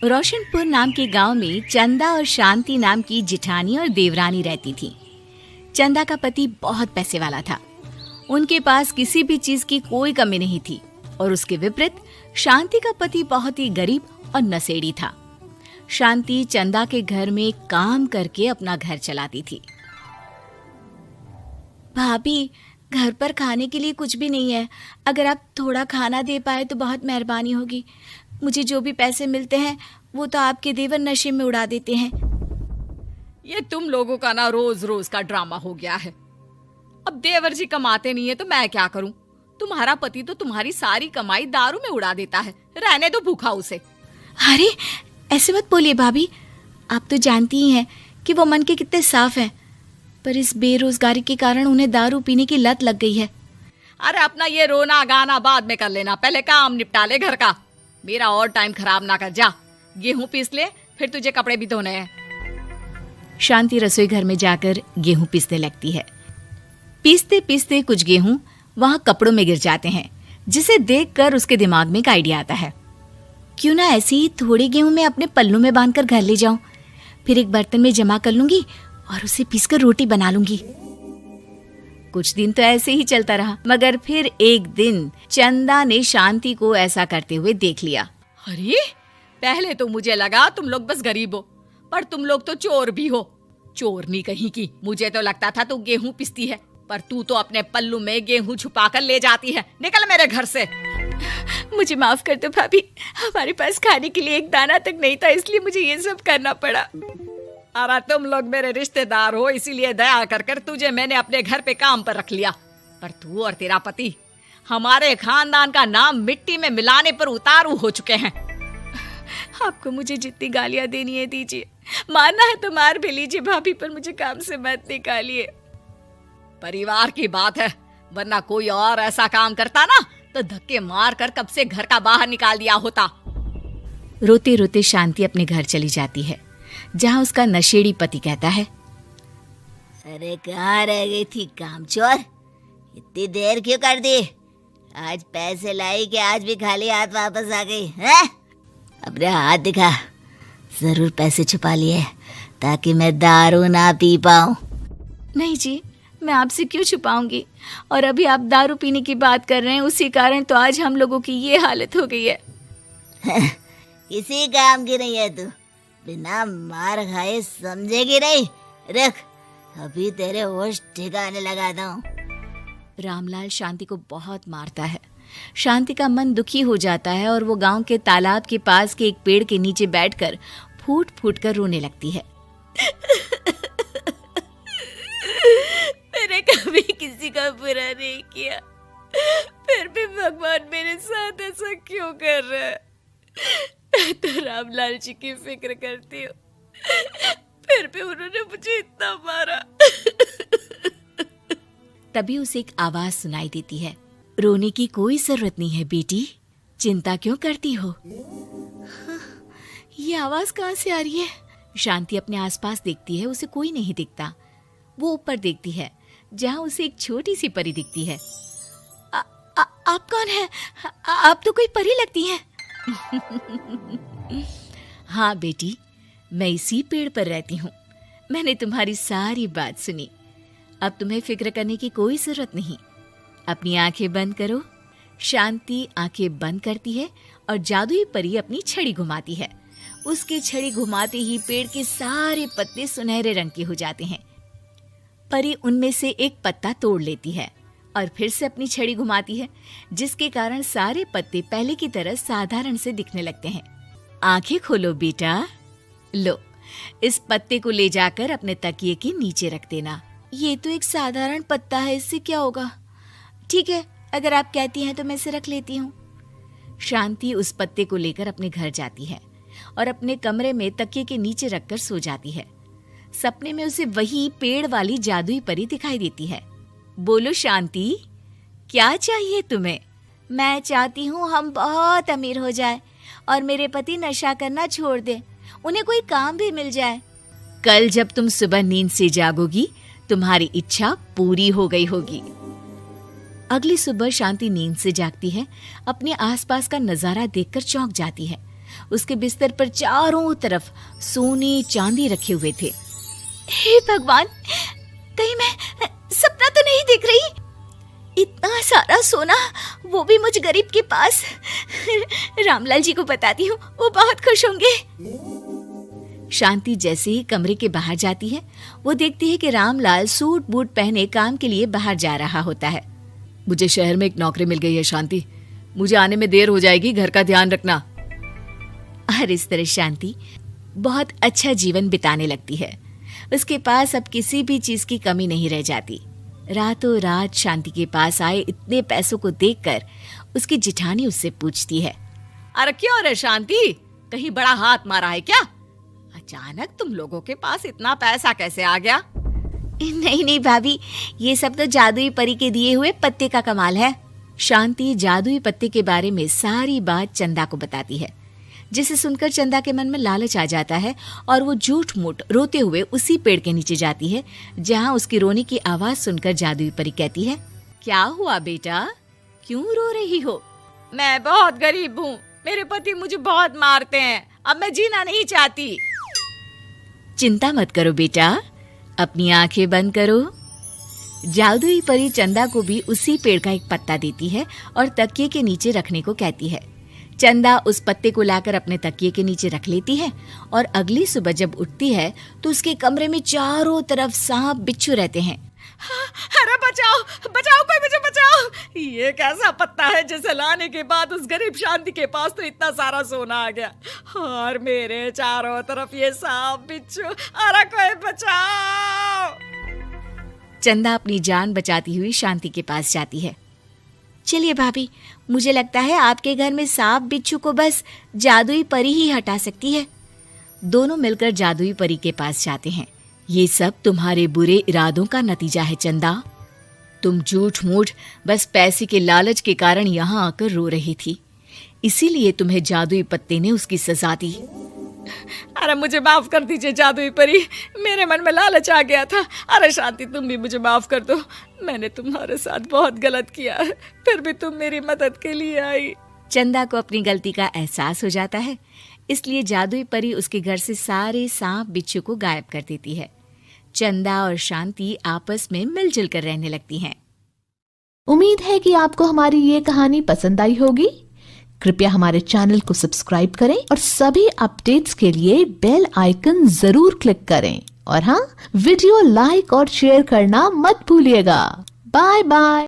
रोशनपुर नाम के गांव में चंदा और शांति नाम की जिठानी और देवरानी रहती थी। चंदा का पति बहुत पैसे वाला था। उनके पास किसी भी चीज की कोई कमी नहीं थी और उसके विपरीत शांति का पति बहुत ही गरीब और नशेड़ी था। शांति चंदा के घर में काम करके अपना घर चलाती थी। भाभी, घर पर खाने के लिए कुछ भी नहीं है। अगर आप थोड़ा खाना दे पाए तो बहुत मेहरबानी होगी। मुझे जो भी पैसे मिलते हैं वो तो आपके देवर नशे में उड़ा देते हैं। ये तुम लोगों का ना रोज रोज का ड्रामा हो गया है। अब देवर जी कमाते नहीं है तो मैं क्या करूं? तुम्हारा पति तो तुम्हारी सारी कमाई दारू में उड़ा देता है। रहने दो भूखा उसे। अरे ऐसे मत बोलिए भाभी, आप तो जानती ही हैं कि वो मन के कितने साफ हैं, पर इस बेरोजगारी के कारण उन्हें दारू पीने की लत लग गई है। अरे अपना ये रोना गाना बाद में कर लेना, पहले काम निपटा ले घर का। मेरा और टाइम खराब ना कर। जा गेहूं पीस ले, फिर तुझे कपड़े भी धोने हैं। शांति रसोई घर में जाकर गेहूं पीसने लगती है। पीसते पीसते कुछ गेहूं वहां कपड़ों में गिर जाते हैं, जिसे देखकर उसके दिमाग में एक आइडिया आता है। क्यों ना ऐसे ही थोड़े गेहूं मैं अपने पल्लू में बांधकर घर ले जाऊं, फिर एक बर्तन में जमा कर लूंगी और उसे पीसकर रोटी बना लूंगी। कुछ दिन तो ऐसे ही चलता रहा, मगर फिर एक दिन चंदा ने शांति को ऐसा करते हुए देख लिया। अरे पहले तो मुझे लगा तुम लोग बस गरीब हो, पर तुम लोग तो चोर भी हो। चोरनी कहीं की। मुझे तो लगता था तू गेहूं पिसती है, पर तू तो अपने पल्लू में गेहूं छुपा कर ले जाती है। निकल मेरे घर से। मुझे माफ कर दो भाभी, हमारे पास खाने के लिए एक दाना तक नहीं था, इसलिए मुझे ये सब करना पड़ा। अरे तुम लोग मेरे रिश्तेदार हो, इसीलिए दया कर कर तुझे मैंने अपने घर पे काम पर रख लिया, पर तू और तेरा पति हमारे खानदान का नाम मिट्टी में मिलाने पर उतारू हो चुके हैं। आपको मुझे जितनी गालियां देनी है दीजिए, मारना है तो मार भी लीजिए भाभी, पर मुझे काम से मत निकालिए। परिवार की बात है, वरना कोई और ऐसा काम करता ना तो धक्के मार कर कब से घर का बाहर निकाल दिया होता। रोते रोते शांति अपने घर चली जाती है, जहाँ उसका नशेड़ी पति कहता है, अरे कहाँ रह गई थी कामचोर? इतनी देर क्यों कर दी? आज पैसे लाई कि आज भी खाली हाथ वापस आ गई है? अपने हाथ दिखा। जरूर पैसे छुपा लिए ताकि मैं दारू ना पी पाऊं। नहीं जी, मैं आपसे क्यों छुपाऊंगी, और अभी आप दारू पीने की बात कर रहे हैं, उसी कारण तो आज हम लोगों की ये हालत हो गई है। किसी काम की नहीं है तू, बिना मार खाए समझेगी नहीं। रख, अभी तेरे होश ठिकाने लगाता हूँ। रामलाल शांति को बहुत मारता है। शांति का मन दुखी हो जाता है और वो गांव के तालाब के पास के एक पेड़ के नीचे बैठकर फूट फूट कर रोने लगती है। मैंने कभी किसी का बुरा नहीं किया, फिर भी भगवान मेरे साथ ऐसा क्यों कर रहा है? मैं तो रामलाल जी की फिक्र करती हूँ, फिर भी उन्होंने मुझे इतना मारा। तभी उसे एक आवाज सुनाई देती है, रोने की कोई जरूरत नहीं है बेटी, चिंता क्यों करती हो? ये आवाज कहाँ से आ रही है? शांति अपने आसपास देखती है, उसे कोई नहीं दिखता। वो ऊपर देखती है, जहाँ उसे एक छोटी सी परी दिखती है। आप कौन है? आप तो कोई परी लगती हैं। हाँ बेटी, मैं इसी पेड़ पर रहती हूँ। मैंने तुम्हारी सारी बात सुनी, अब तुम्हें फिक्र करने की कोई जरूरत नहीं। अपनी आंखें बंद करो। शांति आंखें बंद करती है और जादुई परी अपनी छड़ी घुमाती है। उसकी छड़ी घुमाते ही पेड़ के सारे पत्ते सुनहरे रंग के हो जाते हैं। परी उनमें से एक पत्ता तोड़ लेती है और फिर से अपनी छड़ी घुमाती है, जिसके कारण सारे पत्ते पहले की तरह साधारण से दिखने लगते हैं। आंखें खोलो बेटा। लो, इस पत्ते को ले जाकर अपने तकिए के नीचे रख देना। ये तो एक साधारण पत्ता है, इससे क्या होगा? ठीक है, अगर आप कहती हैं तो मैं इसे रख लेती हूँ। शांति उस पत्ते को लेकर अपने घर जाती है और अपने कमरे में तकिए के नीचे रखकर सो जाती है। सपने में उसे वही पेड़ वाली जादुई परी दिखाई देती है। बोलो शांति, क्या चाहिए तुम्हें? मैं चाहती हूँ हम बहुत अमीर हो जाए और मेरे पति नशा करना छोड़ दे, उन्हें कोई काम भी मिल जाए। कल जब तुम सुबह नींद से जागोगी, तुम्हारी इच्छा पूरी हो गई होगी। अगली सुबह शांति नींद से जागती है, अपने आसपास का नजारा देखकर चौंक जाती है। उसके बिस्तर पर चारों तरफ सोने चांदी रखे हुए थे। हे भगवान, कहीं मैं सपना तो नहीं देख रही? इतना सारा सोना, वो भी मुझ गरीब के पास। रामलाल जी को बताती हूँ, वो बहुत खुश होंगे। शांति जैसे ही कमरे के बाहर जाती है, वो देखती है कि रामलाल सूट बूट पहने काम के लिए बाहर जा रहा होता है। मुझे शहर में एक नौकरी मिल गई है शांति, मुझे आने में देर हो जाएगी, घर का ध्यान रखना। और इस तरह शांति बहुत अच्छा जीवन बिताने लगती है। उसके पास अब किसी भी चीज की कमी नहीं रह जाती। रातों रात शांति के पास आए इतने पैसों को देखकर उसकी जिठानी उससे पूछती है, अरे क्यों रे शांति, कहीं बड़ा हाथ मारा है क्या? अचानक तुम लोगों के पास इतना पैसा कैसे आ गया? नहीं भाभी, ये सब तो जादुई परी के दिए हुए पत्ते का कमाल है। शांति जादुई पत्ते के बारे में सारी बात चंदा को बताती है, जिसे सुनकर चंदा के मन में लालच आ जाता है और वो झूठ मूठ रोते हुए उसी पेड़ के नीचे जाती है जहाँ उसकी रोने की आवाज सुनकर जादुई परी कहती है, क्या हुआ बेटा, क्यों रो रही हो? मैं बहुत गरीब हूँ, मेरे पति मुझे बहुत मारते हैं, अब मैं जीना नहीं चाहती। चिंता मत करो बेटा, अपनी आंखें बंद करो। जादुई परी चंदा को भी उसी पेड़ का एक पत्ता देती है और तकिए के नीचे रखने को कहती है। चंदा उस पत्ते को लाकर अपने तकिए के नीचे रख लेती है और अगली सुबह जब उठती है तो उसके कमरे में चारों तरफ सांप बिच्छू रहते हैं। अरे बचाओ बचाओ, कोई मुझे बचाओ, ये कैसा पत्ता है जिसे लाने के बाद उस गरीब शांति के पास तो इतना सारा सोना आ गया और मेरे चारों तरफ ये सांप बिच्छू, अरे कोई बचाओ। चंदा अपनी जान बचाती हुई शांति के पास जाती है। चलिए भाभी, मुझे लगता है आपके घर में सांप बिच्छू को बस जादुई परी ही हटा सकती है। दोनों मिलकर जादुई परी के पास जाते हैं। ये सब तुम्हारे बुरे इरादों का नतीजा है चंदा। तुम झूठ मूठ बस पैसे के लालच के कारण यहाँ आकर रो रही थी, इसीलिए तुम्हें जादुई पत्ते ने उसकी सजा दी। अरे मुझे माफ कर दीजिए जादुई परी, मेरे मन में लालच आ गया था। अरे शांति, तुम भी मुझे माफ कर दो, मैंने तुम्हारे साथ बहुत गलत किया है, फिर भी तुम मेरी मदद के लिए आई। चंदा को अपनी गलती का एहसास हो जाता है, इसलिए जादुई परी उसके घर से सारे सांप बिच्छू को गायब कर देती है। चंदा और शांति आपस में मिलजुल कर रहने लगती हैं। उम्मीद है कि आपको हमारी ये कहानी पसंद आई होगी। कृपया हमारे चैनल को सब्सक्राइब करें और सभी अपडेट्स के लिए बेल आइकन जरूर क्लिक करें। और हाँ, वीडियो लाइक और शेयर करना मत भूलिएगा। Bye bye.